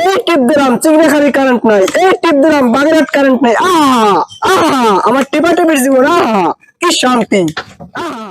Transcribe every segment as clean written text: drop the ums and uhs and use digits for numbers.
এই টিপ দিলাম চিংড়িখালি কারেন্ট নাই, এই টিপ দিলাম বাগেরহাট কারেন্ট নাই। আহা আহা আমার টিপা টিপির জীবন, আহা কি শান্তি। আহা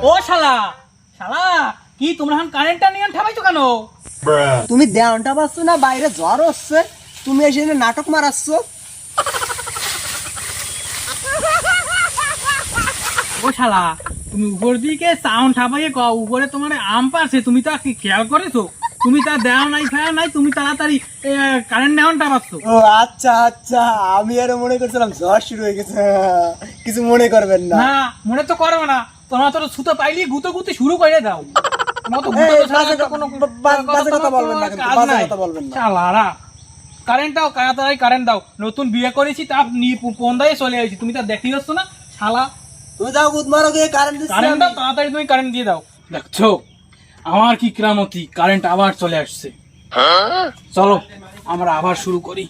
ও শালা শালা কি তোমরা এখন কারেন্টটা নিয়ে ঠাবাইছো কেন? তুমি দেওয়ানটা পাচ্ছ না, বাইরে জ্বর হচ্ছে, তুমি এসে এনে নাটক মারাচ্ছ। ও শালা তুমি উপর দিকে সাউন্ড ঠাবাইয়ে কও উপরে তোমার আম পারছে, তুমি তা কি খেয়াল করেছো? তুমি তা দেও নাই ফেয়া নাই, তুমি তাড়াতাড়ি কারেন্ট নেওয়ান ঠাবাচ্ছ। ও আচ্ছা আচ্ছা, আমি আরো মনে করছিলাম জ্বর শুরু হয়ে গেছে। কিছু মনে করবেন না। না মনে তো করবে না, তোমরা তো ছুতো পাইলি গুতো গুতি শুরু করে দাও। তোমরা তো এই, গুতো ছাড়া বাজে তো কোনো বাজে কথা বলবেন না, কিন্তু কাজ বাজে নাই। কথা বলবেন না। শালারা কারেন্ট দাও, তাড়াতাড়ি কারেন্ট দাও। নতুন বিয়ে করেছি তা পন্দায় চলে আসছি, তুমি তা দেখি যাচ্ছ না শালা। তুমি যাও গুদ মারো গিয়ে কারেন্ট দিচ্ছি কারেন্ট দাও আমি। তাড়াতাড়ি, তুমি কারেন্ট দিয়ে দাও। দেখছো আমার কি কিরামতি, কারেন্ট আবার চলে আসছে। চলো আমরা আবার শুরু করি।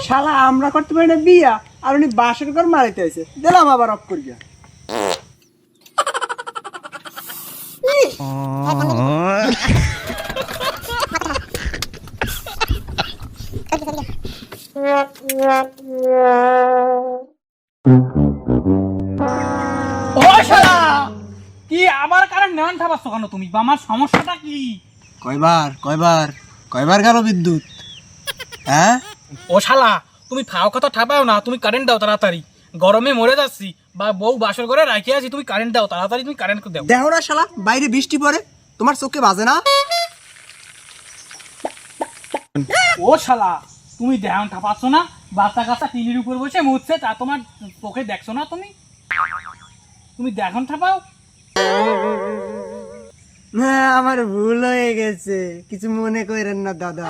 শালা আমরা করতে পারি না বিয়া, আর উনি বাসের ঘর মারাইতে আছে, দিলাম আবার অফ করিয়া। ও শালা কি আবার কারেন্ট নেওয়ান খাবাচ্ছ কেন তুমি? বা আমার সমস্যাটা কি? কয়বার কয়বার কয়বার গেল বিদ্যুৎ? হ্যাঁ ও শালা তুমি ফাও কথা ঠাপাও না, তুমি কারেন্ট দাও তাড়াতাড়ি। গরমে মরে যাচ্ছি, বা বউ বাসর ঘরে রাখি আছি, তুমি কারেন্ট দাও তাড়াতাড়ি, তুমি কারেন্ট দাও। দেখো না শালা, বাইরে বৃষ্টি পড়ে, তোমার চোখে বাজে না? ও শালা তুমি দেওয়ান ঠাপাচ্ছ না, বাচ্চা কাচ্চা টিভির উপর বসে মুছছে, তা তোমার চোখে দেখছো না? তুমি তুমি দেখন ঠাপাও। হ্যাঁ আমার ভুল হয়ে গেছে, কিছু মনে করেন না দাদা।